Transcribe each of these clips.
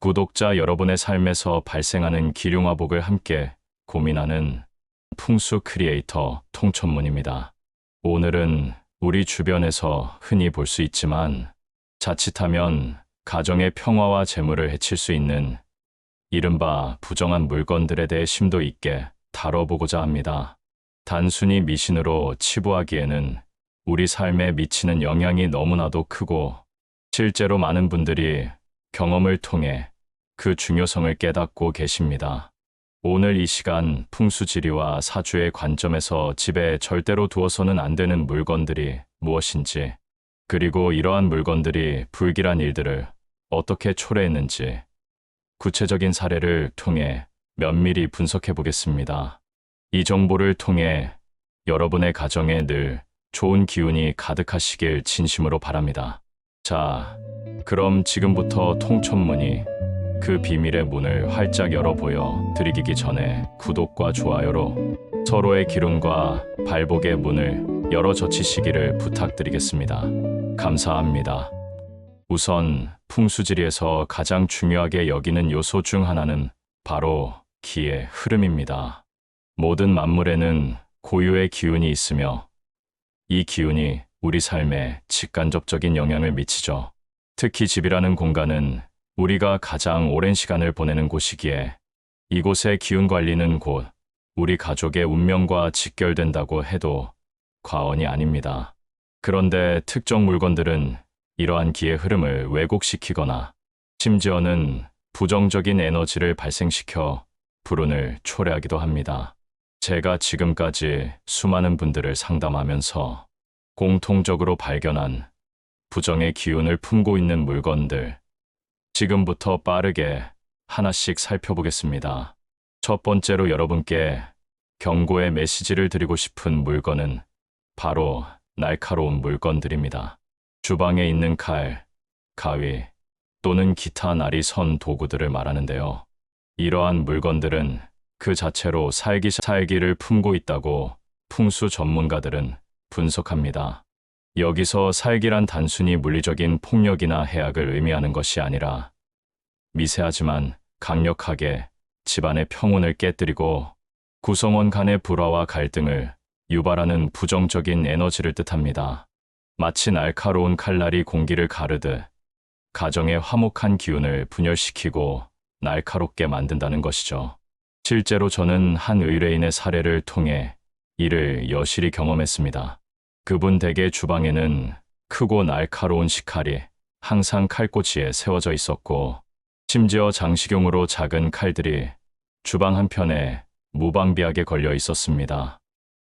구독자 여러분의 삶에서 발생하는 기륭화복을 함께 고민하는 풍수 크리에이터 통천문입니다. 오늘은 우리 주변에서 흔히 볼 수 있지만 자칫하면 가정의 평화와 재물을 해칠 수 있는 이른바 부정한 물건들에 대해 심도 있게 다뤄보고자 합니다. 단순히 미신으로 치부하기에는 우리 삶에 미치는 영향이 너무나도 크고 실제로 많은 분들이 경험을 통해 그 중요성을 깨닫고 계십니다. 오늘 이 시간 풍수지리와 사주의 관점에서 집에 절대로 두어서는 안 되는 물건들이 무엇인지, 그리고 이러한 물건들이 불길한 일들을 어떻게 초래했는지 구체적인 사례를 통해 면밀히 분석해 보겠습니다. 이 정보를 통해 여러분의 가정에 늘 좋은 기운이 가득하시길 진심으로 바랍니다. 자, 그럼 지금부터 통천문이 그 비밀의 문을 활짝 열어보여 드리기 전에 구독과 좋아요로 서로의 기름과 발복의 문을 열어젖히시기를 부탁드리겠습니다. 감사합니다. 우선 풍수지리에서 가장 중요하게 여기는 요소 중 하나는 바로 기의 흐름입니다. 모든 만물에는 고유의 기운이 있으며 이 기운이 우리 삶에 직간접적인 영향을 미치죠. 특히 집이라는 공간은 우리가 가장 오랜 시간을 보내는 곳이기에 이곳의 기운 관리는 곧 우리 가족의 운명과 직결된다고 해도 과언이 아닙니다. 그런데 특정 물건들은 이러한 기의 흐름을 왜곡시키거나 심지어는 부정적인 에너지를 발생시켜 불운을 초래하기도 합니다. 제가 지금까지 수많은 분들을 상담하면서 공통적으로 발견한 부정의 기운을 품고 있는 물건들, 지금부터 빠르게 하나씩 살펴보겠습니다. 첫 번째로 여러분께 경고의 메시지를 드리고 싶은 물건은 바로 날카로운 물건들입니다. 주방에 있는 칼, 가위 또는 기타 날이 선 도구들을 말하는데요. 이러한 물건들은 그 자체로 살기를 품고 있다고 풍수 전문가들은 분석합니다. 여기서 살기란 단순히 물리적인 폭력이나 해악을 의미하는 것이 아니라 미세하지만 강력하게 집안의 평온을 깨뜨리고 구성원 간의 불화와 갈등을 유발하는 부정적인 에너지를 뜻합니다. 마치 날카로운 칼날이 공기를 가르듯 가정의 화목한 기운을 분열시키고 날카롭게 만든다는 것이죠. 실제로 저는 한 의뢰인의 사례를 통해 이를 여실히 경험했습니다. 그분 댁의 주방에는 크고 날카로운 식칼이 항상 칼꽂이에 세워져 있었고, 심지어 장식용으로 작은 칼들이 주방 한편에 무방비하게 걸려 있었습니다.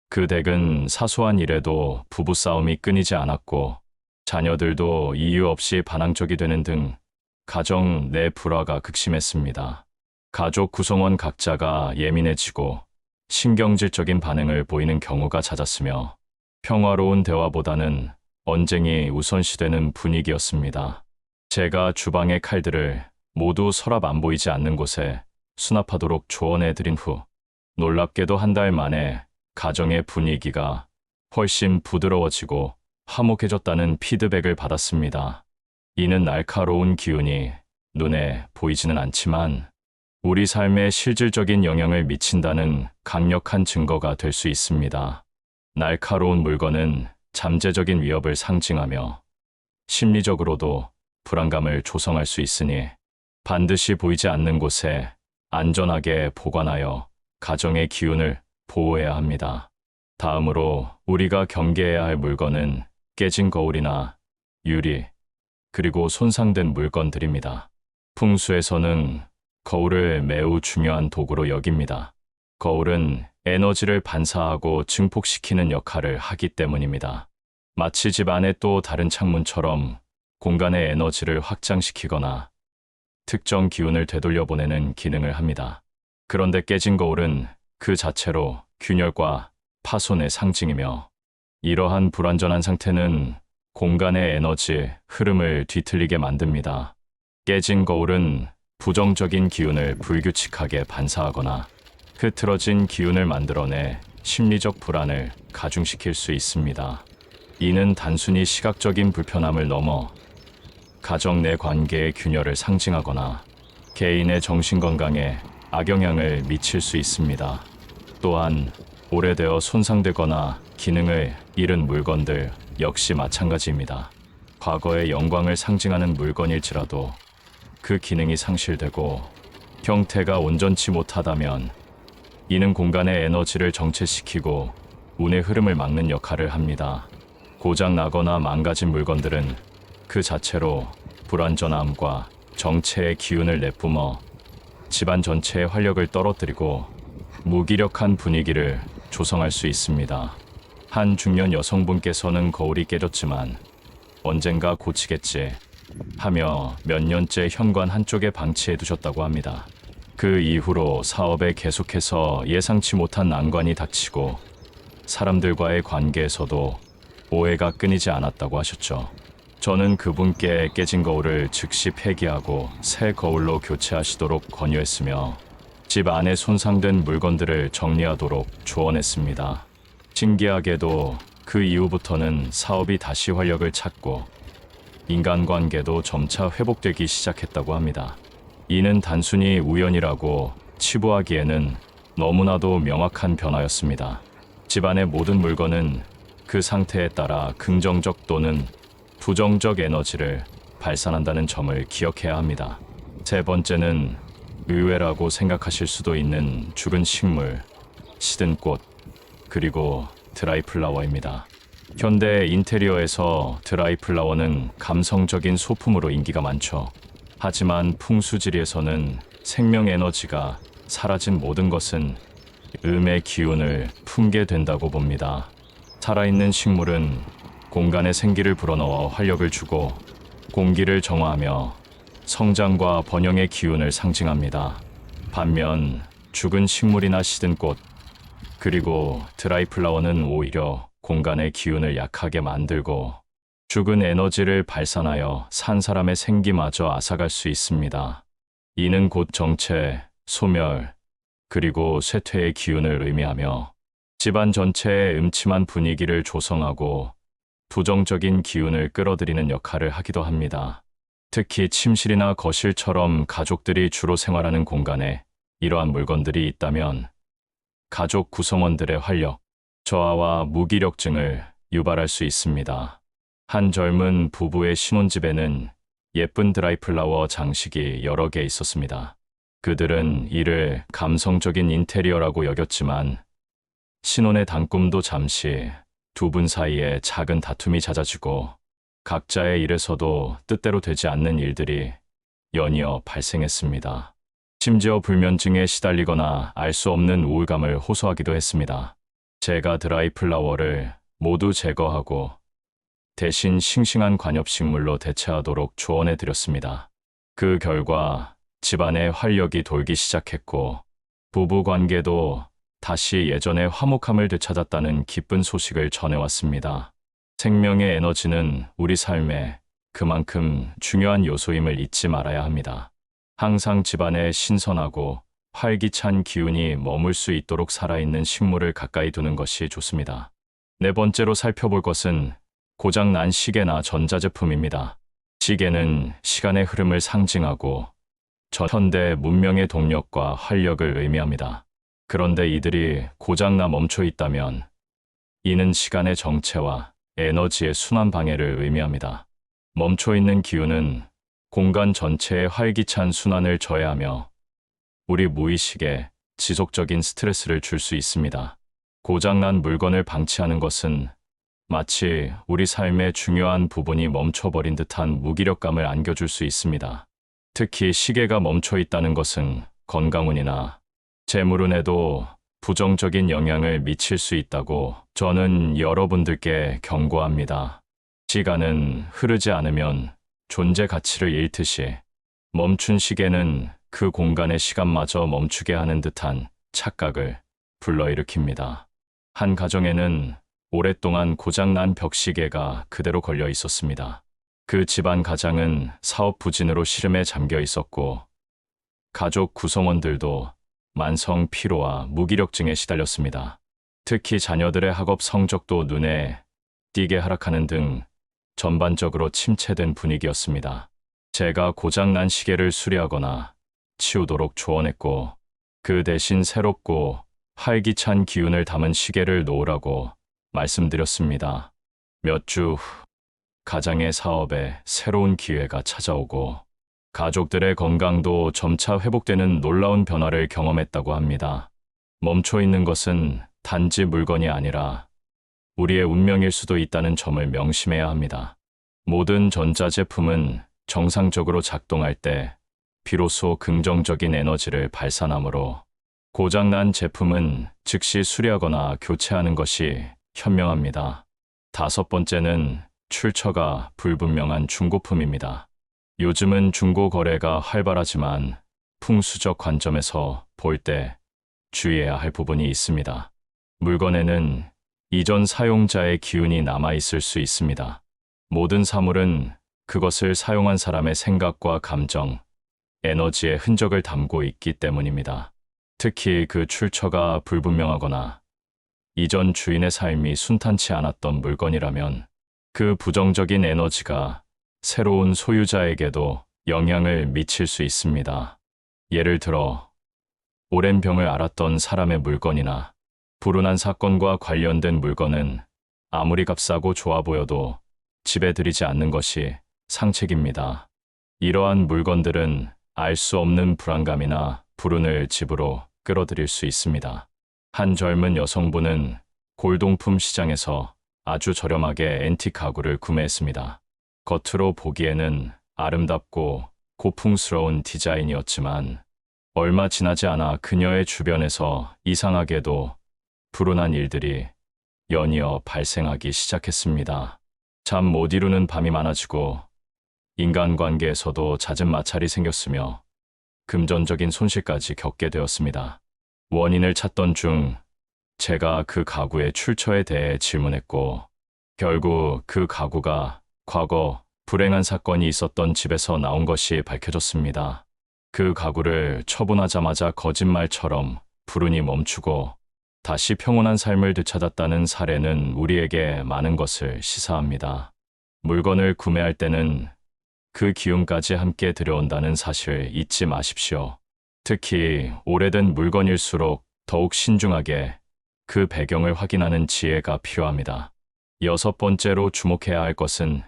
그 댁은 사소한 일에도 부부싸움이 끊이지 않았고, 자녀들도 이유 없이 반항적이 되는 등 가정 내 불화가 극심했습니다. 가족 구성원 각자가 예민해지고 신경질적인 반응을 보이는 경우가 잦았으며 평화로운 대화보다는 언쟁이 우선시되는 분위기였습니다. 제가 주방의 칼들을 모두 서랍 안 보이지 않는 곳에 수납하도록 조언해드린 후 놀랍게도 한 달 만에 가정의 분위기가 훨씬 부드러워지고 화목해졌다는 피드백을 받았습니다. 이는 날카로운 기운이 눈에 보이지는 않지만 우리 삶에 실질적인 영향을 미친다는 강력한 증거가 될 수 있습니다. 날카로운 물건은 잠재적인 위협을 상징하며 심리적으로도 불안감을 조성할 수 있으니 반드시 보이지 않는 곳에 안전하게 보관하여 가정의 기운을 보호해야 합니다. 다음으로 우리가 경계해야 할 물건은 깨진 거울이나 유리, 그리고 손상된 물건들입니다. 풍수에서는 거울을 매우 중요한 도구로 여깁니다. 거울은 에너지를 반사하고 증폭시키는 역할을 하기 때문입니다. 마치 집 안에 또 다른 창문처럼 공간의 에너지를 확장시키거나 특정 기운을 되돌려보내는 기능을 합니다. 그런데 깨진 거울은 그 자체로 균열과 파손의 상징이며 이러한 불완전한 상태는 공간의 에너지 흐름을 뒤틀리게 만듭니다. 깨진 거울은 부정적인 기운을 불규칙하게 반사하거나 흐트러진 기운을 만들어내 심리적 불안을 가중시킬 수 있습니다. 이는 단순히 시각적인 불편함을 넘어 가정 내 관계의 균열을 상징하거나 개인의 정신 건강에 악영향을 미칠 수 있습니다. 또한 오래되어 손상되거나 기능을 잃은 물건들 역시 마찬가지입니다. 과거의 영광을 상징하는 물건일지라도 그 기능이 상실되고 형태가 온전치 못하다면 이는 공간의 에너지를 정체시키고 운의 흐름을 막는 역할을 합니다. 고장 나거나 망가진 물건들은 그 자체로 불완전함과 정체의 기운을 내뿜어 집안 전체의 활력을 떨어뜨리고 무기력한 분위기를 조성할 수 있습니다. 한 중년 여성분께서는 거울이 깨졌지만 언젠가 고치겠지 하며 몇 년째 현관 한쪽에 방치해 두셨다고 합니다. 그 이후로 사업에 계속해서 예상치 못한 난관이 닥치고 사람들과의 관계에서도 오해가 끊이지 않았다고 하셨죠. 저는 그분께 깨진 거울을 즉시 폐기하고 새 거울로 교체하시도록 권유했으며 집 안에 손상된 물건들을 정리하도록 조언했습니다. 신기하게도 그 이후부터는 사업이 다시 활력을 찾고 인간관계도 점차 회복되기 시작했다고 합니다. 이는 단순히 우연이라고 치부하기에는 너무나도 명확한 변화였습니다. 집안의 모든 물건은 그 상태에 따라 긍정적 또는 부정적 에너지를 발산한다는 점을 기억해야 합니다. 세 번째는 의외라고 생각하실 수도 있는 죽은 식물, 시든 꽃, 그리고 드라이 플라워입니다. 현대 인테리어에서 드라이 플라워는 감성적인 소품으로 인기가 많죠. 하지만 풍수지리에서는 생명 에너지가 사라진 모든 것은 음의 기운을 품게 된다고 봅니다. 살아있는 식물은 공간에 생기를 불어넣어 활력을 주고 공기를 정화하며 성장과 번영의 기운을 상징합니다. 반면 죽은 식물이나 시든 꽃, 그리고 드라이 플라워는 오히려 공간의 기운을 약하게 만들고 죽은 에너지를 발산하여 산 사람의 생기마저 앗아갈 수 있습니다. 이는 곧 정체, 소멸, 그리고 쇠퇴의 기운을 의미하며 집안 전체의 음침한 분위기를 조성하고 부정적인 기운을 끌어들이는 역할을 하기도 합니다. 특히 침실이나 거실처럼 가족들이 주로 생활하는 공간에 이러한 물건들이 있다면 가족 구성원들의 활력, 저하와 무기력증을 유발할 수 있습니다. 한 젊은 부부의 신혼집에는 예쁜 드라이 플라워 장식이 여러 개 있었습니다. 그들은 이를 감성적인 인테리어라고 여겼지만 신혼의 단꿈도 잠시 두 분 사이에 작은 다툼이 잦아지고 각자의 일에서도 뜻대로 되지 않는 일들이 연이어 발생했습니다. 심지어 불면증에 시달리거나 알 수 없는 우울감을 호소하기도 했습니다. 제가 드라이 플라워를 모두 제거하고 대신 싱싱한 관엽식물로 대체하도록 조언해 드렸습니다. 그 결과 집안에 활력이 돌기 시작했고 부부 관계도 다시 예전의 화목함을 되찾았다는 기쁜 소식을 전해왔습니다. 생명의 에너지는 우리 삶에 그만큼 중요한 요소임을 잊지 말아야 합니다. 항상 집안에 신선하고 활기찬 기운이 머물 수 있도록 살아있는 식물을 가까이 두는 것이 좋습니다. 네 번째로 살펴볼 것은 고장난 시계나 전자제품입니다. 시계는 시간의 흐름을 상징하고 현대 문명의 동력과 활력을 의미합니다. 그런데 이들이 고장나 멈춰 있다면 이는 시간의 정체와 에너지의 순환 방해를 의미합니다. 멈춰 있는 기운은 공간 전체의 활기찬 순환을 저해하며 우리 무의식에 지속적인 스트레스를 줄 수 있습니다. 고장난 물건을 방치하는 것은 마치 우리 삶의 중요한 부분이 멈춰버린 듯한 무기력감을 안겨줄 수 있습니다. 특히 시계가 멈춰 있다는 것은 건강운이나 재물운에도 부정적인 영향을 미칠 수 있다고 저는 여러분들께 경고합니다. 시간은 흐르지 않으면 존재 가치를 잃듯이 멈춘 시계는 그 공간의 시간마저 멈추게 하는 듯한 착각을 불러일으킵니다. 한 가정에는 오랫동안 고장난 벽시계가 그대로 걸려 있었습니다. 그 집안 가장은 사업 부진으로 시름에 잠겨 있었고 가족 구성원들도 만성 피로와 무기력증에 시달렸습니다. 특히 자녀들의 학업 성적도 눈에 띄게 하락하는 등 전반적으로 침체된 분위기였습니다. 제가 고장난 시계를 수리하거나 치우도록 조언했고 그 대신 새롭고 활기찬 기운을 담은 시계를 놓으라고 말씀드렸습니다. 몇 주 후 가장의 사업에 새로운 기회가 찾아오고 가족들의 건강도 점차 회복되는 놀라운 변화를 경험했다고 합니다. 멈춰 있는 것은 단지 물건이 아니라 우리의 운명일 수도 있다는 점을 명심해야 합니다. 모든 전자제품은 정상적으로 작동할 때 비로소 긍정적인 에너지를 발산하므로 고장난 제품은 즉시 수리하거나 교체하는 것이 현명합니다. 다섯 번째는 출처가 불분명한 중고품입니다. 요즘은 중고 거래가 활발하지만 풍수적 관점에서 볼 때 주의해야 할 부분이 있습니다. 물건에는 이전 사용자의 기운이 남아 있을 수 있습니다. 모든 사물은 그것을 사용한 사람의 생각과 감정, 에너지의 흔적을 담고 있기 때문입니다. 특히 그 출처가 불분명하거나 이전 주인의 삶이 순탄치 않았던 물건이라면 그 부정적인 에너지가 새로운 소유자에게도 영향을 미칠 수 있습니다. 예를 들어 오랜 병을 앓았던 사람의 물건이나 불운한 사건과 관련된 물건은 아무리 값싸고 좋아 보여도 집에 들이지 않는 것이 상책입니다. 이러한 물건들은 알 수 없는 불안감이나 불운을 집으로 끌어들일 수 있습니다. 한 젊은 여성분은 골동품 시장에서 아주 저렴하게 앤틱 가구를 구매했습니다. 겉으로 보기에는 아름답고 고풍스러운 디자인이었지만 얼마 지나지 않아 그녀의 주변에서 이상하게도 불운한 일들이 연이어 발생하기 시작했습니다. 잠 못 이루는 밤이 많아지고 인간관계에서도 잦은 마찰이 생겼으며 금전적인 손실까지 겪게 되었습니다. 원인을 찾던 중 제가 그 가구의 출처에 대해 질문했고 결국 그 가구가 과거 불행한 사건이 있었던 집에서 나온 것이 밝혀졌습니다. 그 가구를 처분하자마자 거짓말처럼 불운이 멈추고 다시 평온한 삶을 되찾았다는 사례는 우리에게 많은 것을 시사합니다. 물건을 구매할 때는 그 기운까지 함께 들여온다는 사실 잊지 마십시오. 특히 오래된 물건일수록 더욱 신중하게 그 배경을 확인하는 지혜가 필요합니다. 여섯 번째로 주목해야 할 것은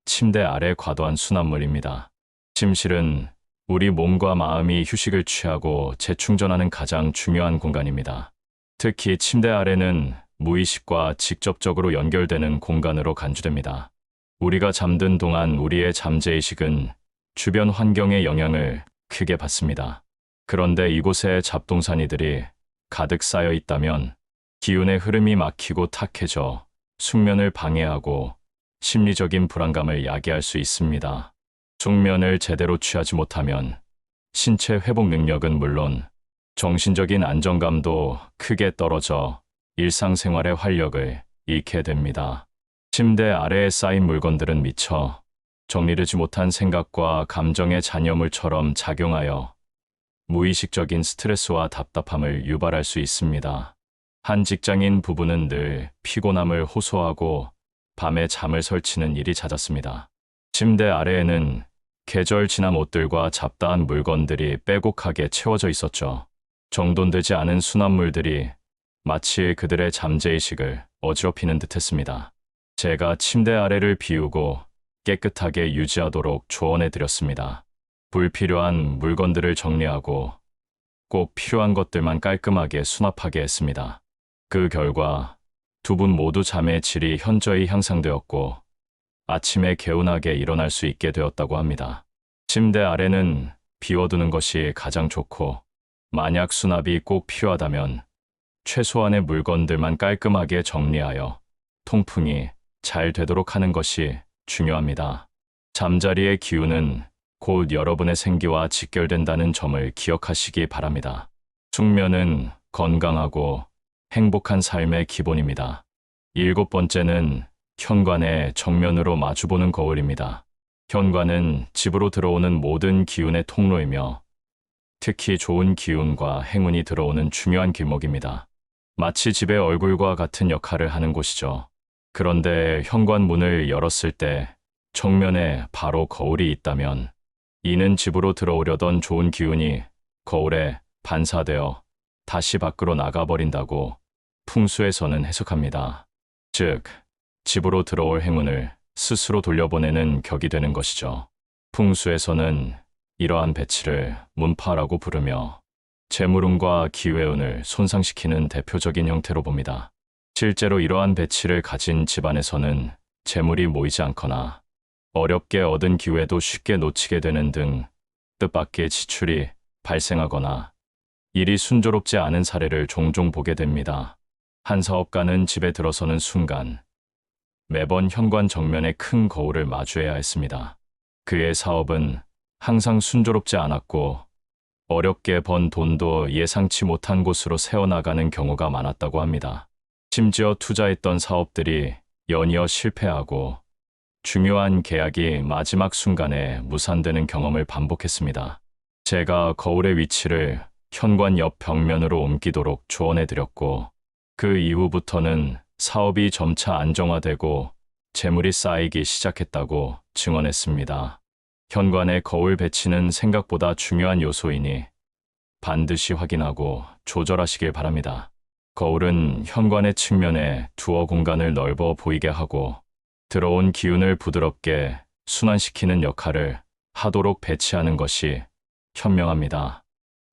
침대 아래 과도한 수납물입니다. 침실은 우리 몸과 마음이 휴식을 취하고 재충전하는 가장 중요한 공간입니다. 특히 침대 아래는 무의식과 직접적으로 연결되는 공간으로 간주됩니다. 우리가 잠든 동안 우리의 잠재의식은 주변 환경의 영향을 크게 받습니다. 그런데 이곳에 잡동사니들이 가득 쌓여 있다면 기운의 흐름이 막히고 탁해져 숙면을 방해하고 심리적인 불안감을 야기할 수 있습니다. 숙면을 제대로 취하지 못하면 신체 회복 능력은 물론 정신적인 안정감도 크게 떨어져 일상생활의 활력을 잃게 됩니다. 침대 아래에 쌓인 물건들은 미처 정리되지 못한 생각과 감정의 잔여물처럼 작용하여 무의식적인 스트레스와 답답함을 유발할 수 있습니다. 한 직장인 부부는 늘 피곤함을 호소하고 밤에 잠을 설치는 일이 잦았습니다. 침대 아래에는 계절 지난 옷들과 잡다한 물건들이 빼곡하게 채워져 있었죠. 정돈되지 않은 수납물들이 마치 그들의 잠재의식을 어지럽히는 듯했습니다. 제가 침대 아래를 비우고 깨끗하게 유지하도록 조언해 드렸습니다. 불필요한 물건들을 정리하고 꼭 필요한 것들만 깔끔하게 수납하게 했습니다. 그 결과 두 분 모두 잠의 질이 현저히 향상되었고 아침에 개운하게 일어날 수 있게 되었다고 합니다. 침대 아래는 비워두는 것이 가장 좋고 만약 수납이 꼭 필요하다면 최소한의 물건들만 깔끔하게 정리하여 통풍이 잘 되도록 하는 것이 중요합니다. 잠자리의 기운은 곧 여러분의 생기와 직결된다는 점을 기억하시기 바랍니다. 숙면은 건강하고 행복한 삶의 기본입니다. 일곱 번째는 현관의 정면으로 마주보는 거울입니다. 현관은 집으로 들어오는 모든 기운의 통로이며 특히 좋은 기운과 행운이 들어오는 중요한 길목입니다. 마치 집의 얼굴과 같은 역할을 하는 곳이죠. 그런데 현관 문을 열었을 때 정면에 바로 거울이 있다면 이는 집으로 들어오려던 좋은 기운이 거울에 반사되어 다시 밖으로 나가버린다고 풍수에서는 해석합니다. 즉, 집으로 들어올 행운을 스스로 돌려보내는 격이 되는 것이죠. 풍수에서는 이러한 배치를 문파라고 부르며 재물운과 기회운을 손상시키는 대표적인 형태로 봅니다. 실제로 이러한 배치를 가진 집안에서는 재물이 모이지 않거나 어렵게 얻은 기회도 쉽게 놓치게 되는 등 뜻밖의 지출이 발생하거나 일이 순조롭지 않은 사례를 종종 보게 됩니다. 한 사업가는 집에 들어서는 순간 매번 현관 정면에 큰 거울을 마주해야 했습니다. 그의 사업은 항상 순조롭지 않았고 어렵게 번 돈도 예상치 못한 곳으로 새어나가는 경우가 많았다고 합니다. 심지어 투자했던 사업들이 연이어 실패하고 중요한 계약이 마지막 순간에 무산되는 경험을 반복했습니다. 제가 거울의 위치를 현관 옆 벽면으로 옮기도록 조언해드렸고 그 이후부터는 사업이 점차 안정화되고 재물이 쌓이기 시작했다고 증언했습니다. 현관의 거울 배치는 생각보다 중요한 요소이니 반드시 확인하고 조절하시길 바랍니다. 거울은 현관의 측면에 두어 공간을 넓어 보이게 하고 들어온 기운을 부드럽게 순환시키는 역할을 하도록 배치하는 것이 현명합니다.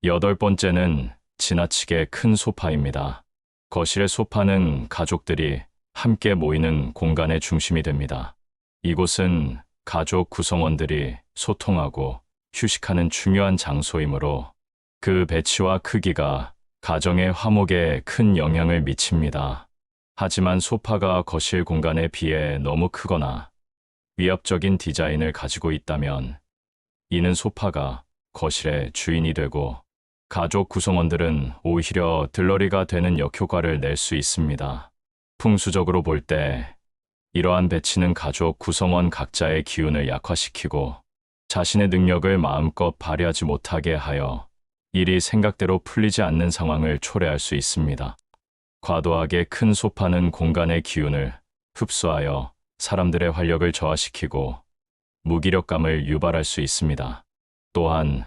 8번째는 지나치게 큰 소파입니다. 거실의 소파는 가족들이 함께 모이는 공간의 중심이 됩니다. 이곳은 가족 구성원들이 소통하고 휴식하는 중요한 장소이므로 그 배치와 크기가 가정의 화목에 큰 영향을 미칩니다. 하지만 소파가 거실 공간에 비해 너무 크거나 위압적인 디자인을 가지고 있다면 이는 소파가 거실의 주인이 되고 가족 구성원들은 오히려 들러리가 되는 역효과를 낼 수 있습니다. 풍수적으로 볼 때 이러한 배치는 가족 구성원 각자의 기운을 약화시키고 자신의 능력을 마음껏 발휘하지 못하게 하여 일이 생각대로 풀리지 않는 상황을 초래할 수 있습니다. 과도하게 큰 소파는 공간의 기운을 흡수하여 사람들의 활력을 저하시키고 무기력감을 유발할 수 있습니다. 또한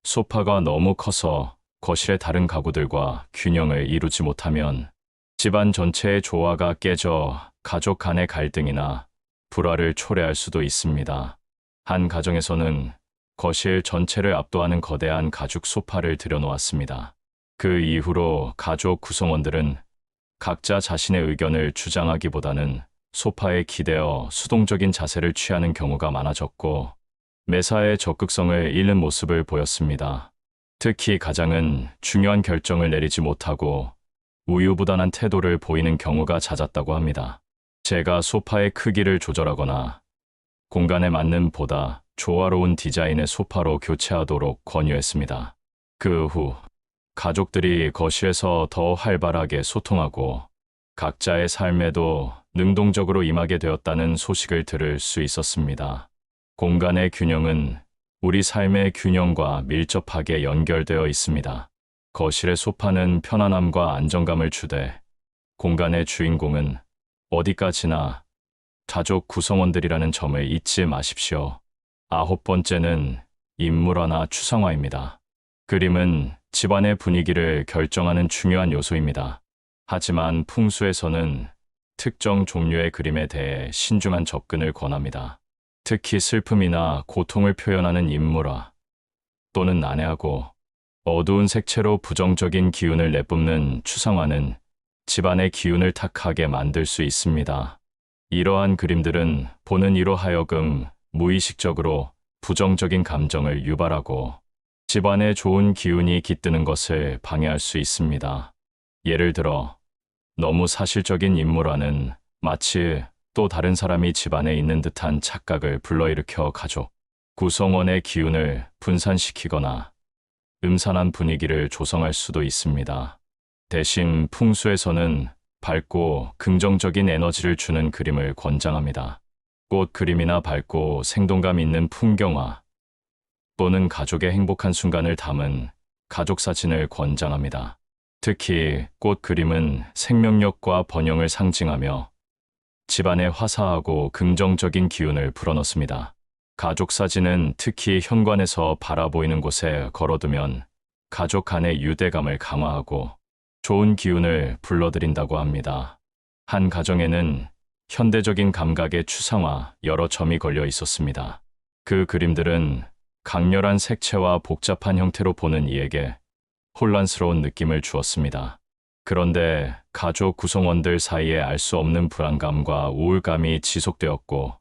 소파가 너무 커서 거실의 다른 가구들과 균형을 이루지 못하면 집안 전체의 조화가 깨져 가족 간의 갈등이나 불화를 초래할 수도 있습니다. 한 가정에서는 거실 전체를 압도하는 거대한 가죽 소파를 들여놓았습니다. 그 이후로 가족 구성원들은 각자 자신의 의견을 주장하기보다는 소파에 기대어 수동적인 자세를 취하는 경우가 많아졌고 매사에 적극성을 잃는 모습을 보였습니다. 특히 가장은 중요한 결정을 내리지 못하고 우유부단한 태도를 보이는 경우가 잦았다고 합니다. 제가 소파의 크기를 조절하거나 공간에 맞는 보다 조화로운 디자인의 소파로 교체하도록 권유했습니다. 그 후 가족들이 거실에서 더 활발하게 소통하고 각자의 삶에도 능동적으로 임하게 되었다는 소식을 들을 수 있었습니다. 공간의 균형은 우리 삶의 균형과 밀접하게 연결되어 있습니다. 거실의 소파는 편안함과 안정감을 주되 공간의 주인공은 어디까지나 가족 구성원들이라는 점을 잊지 마십시오. 9번째는 인물화나 추상화입니다. 그림은 집안의 분위기를 결정하는 중요한 요소입니다. 하지만 풍수에서는 특정 종류의 그림에 대해 신중한 접근을 권합니다. 특히 슬픔이나 고통을 표현하는 인물화 또는 난해하고 어두운 색채로 부정적인 기운을 내뿜는 추상화는 집안의 기운을 탁하게 만들 수 있습니다. 이러한 그림들은 보는 이로 하여금 무의식적으로 부정적인 감정을 유발하고 집안에 좋은 기운이 깃드는 것을 방해할 수 있습니다. 예를 들어 너무 사실적인 인물화는 마치 또 다른 사람이 집안에 있는 듯한 착각을 불러일으켜 가족 구성원의 기운을 분산시키거나 음산한 분위기를 조성할 수도 있습니다. 대신 풍수에서는 밝고 긍정적인 에너지를 주는 그림을 권장합니다. 꽃 그림이나 밝고 생동감 있는 풍경화 또는 가족의 행복한 순간을 담은 가족 사진을 권장합니다. 특히 꽃 그림은 생명력과 번영을 상징하며 집안에 화사하고 긍정적인 기운을 불어넣습니다. 가족 사진은 특히 현관에서 바라보이는 곳에 걸어두면 가족 간의 유대감을 강화하고 좋은 기운을 불러들인다고 합니다. 한 가정에는 현대적인 감각의 추상화 여러 점이 걸려 있었습니다. 그 그림들은 강렬한 색채와 복잡한 형태로 보는 이에게 혼란스러운 느낌을 주었습니다. 그런데 가족 구성원들 사이에 알 수 없는 불안감과 우울감이 지속되었고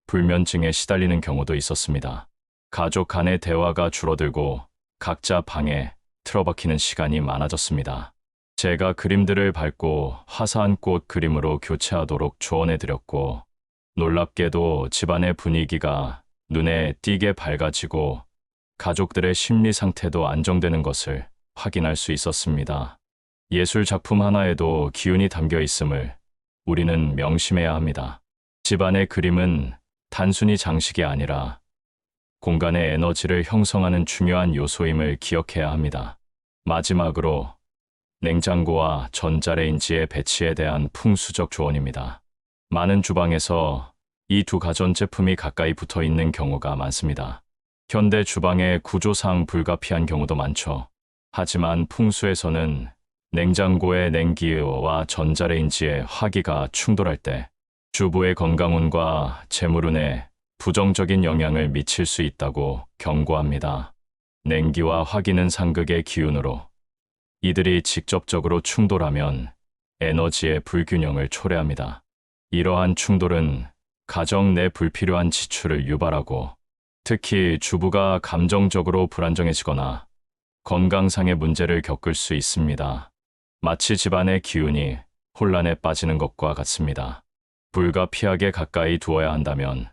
불면증에 시달리는 경우도 있었습니다. 가족 간의 대화가 줄어들고 각자 방에 틀어박히는 시간이 많아졌습니다. 제가 그림들을 밟고 화사한 꽃 그림으로 교체하도록 조언해드렸고 놀랍게도 집안의 분위기가 눈에 띄게 밝아지고 가족들의 심리 상태도 안정되는 것을 확인할 수 있었습니다. 예술 작품 하나에도 기운이 담겨 있음을 우리는 명심해야 합니다. 집안의 그림은 단순히 장식이 아니라 공간의 에너지를 형성하는 중요한 요소임을 기억해야 합니다. 마지막으로 냉장고와 전자레인지의 배치에 대한 풍수적 조언입니다. 많은 주방에서 이 두 가전제품이 가까이 붙어 있는 경우가 많습니다. 현대 주방의 구조상 불가피한 경우도 많죠. 하지만 풍수에서는 냉장고의 냉기와 전자레인지의 화기가 충돌할 때 주부의 건강운과 재물운에 부정적인 영향을 미칠 수 있다고 경고합니다. 냉기와 화기는 상극의 기운으로 이들이 직접적으로 충돌하면 에너지의 불균형을 초래합니다. 이러한 충돌은 가정 내 불필요한 지출을 유발하고 특히 주부가 감정적으로 불안정해지거나 건강상의 문제를 겪을 수 있습니다. 마치 집안의 기운이 혼란에 빠지는 것과 같습니다. 불가피하게 가까이 두어야 한다면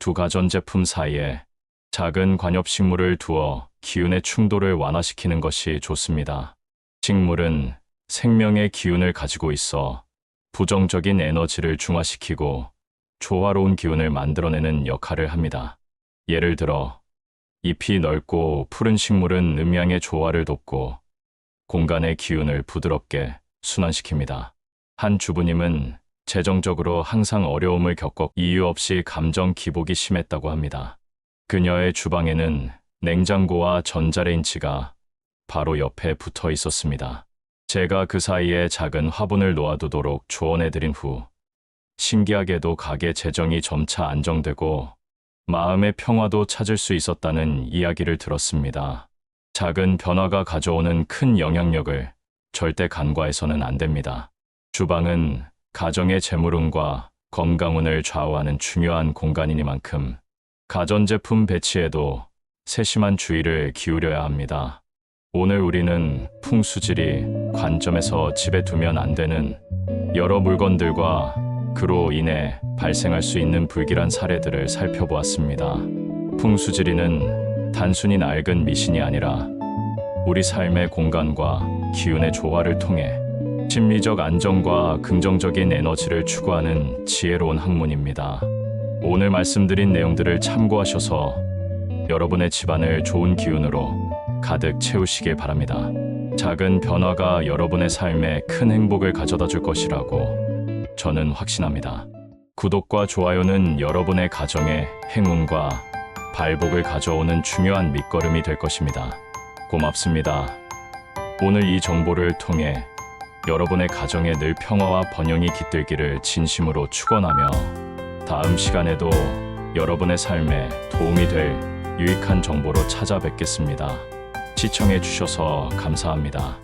두 가전제품 사이에 작은 관엽식물을 두어 기운의 충돌을 완화시키는 것이 좋습니다. 식물은 생명의 기운을 가지고 있어 부정적인 에너지를 중화시키고 조화로운 기운을 만들어내는 역할을 합니다. 예를 들어 잎이 넓고 푸른 식물은 음양의 조화를 돕고 공간의 기운을 부드럽게 순환시킵니다. 한 주부님은 재정적으로 항상 어려움을 겪고 이유 없이 감정 기복이 심했다고 합니다. 그녀의 주방에는 냉장고와 전자레인지가 바로 옆에 붙어 있었습니다. 제가 그 사이에 작은 화분을 놓아두도록 조언해드린 후 신기하게도 가게 재정이 점차 안정되고 마음의 평화도 찾을 수 있었다는 이야기를 들었습니다. 작은 변화가 가져오는 큰 영향력을 절대 간과해서는 안 됩니다. 주방은 가정의 재물운과 건강운을 좌우하는 중요한 공간이니만큼 가전제품 배치에도 세심한 주의를 기울여야 합니다. 오늘 우리는 풍수지리 관점에서 집에 두면 안 되는 여러 물건들과 그로 인해 발생할 수 있는 불길한 사례들을 살펴보았습니다. 풍수지리는 단순히 낡은 미신이 아니라 우리 삶의 공간과 기운의 조화를 통해 심리적 안정과 긍정적인 에너지를 추구하는 지혜로운 학문입니다. 오늘 말씀드린 내용들을 참고하셔서 여러분의 집안을 좋은 기운으로 가득 채우시길 바랍니다. 작은 변화가 여러분의 삶에 큰 행복을 가져다 줄 것이라고 저는 확신합니다. 구독과 좋아요는 여러분의 가정에 행운과 발복을 가져오는 중요한 밑거름이 될 것입니다. 고맙습니다. 오늘 이 정보를 통해 여러분의 가정에 늘 평화와 번영이 깃들기를 진심으로 축원하며 다음 시간에도 여러분의 삶에 도움이 될 유익한 정보로 찾아뵙겠습니다. 시청해 주셔서 감사합니다.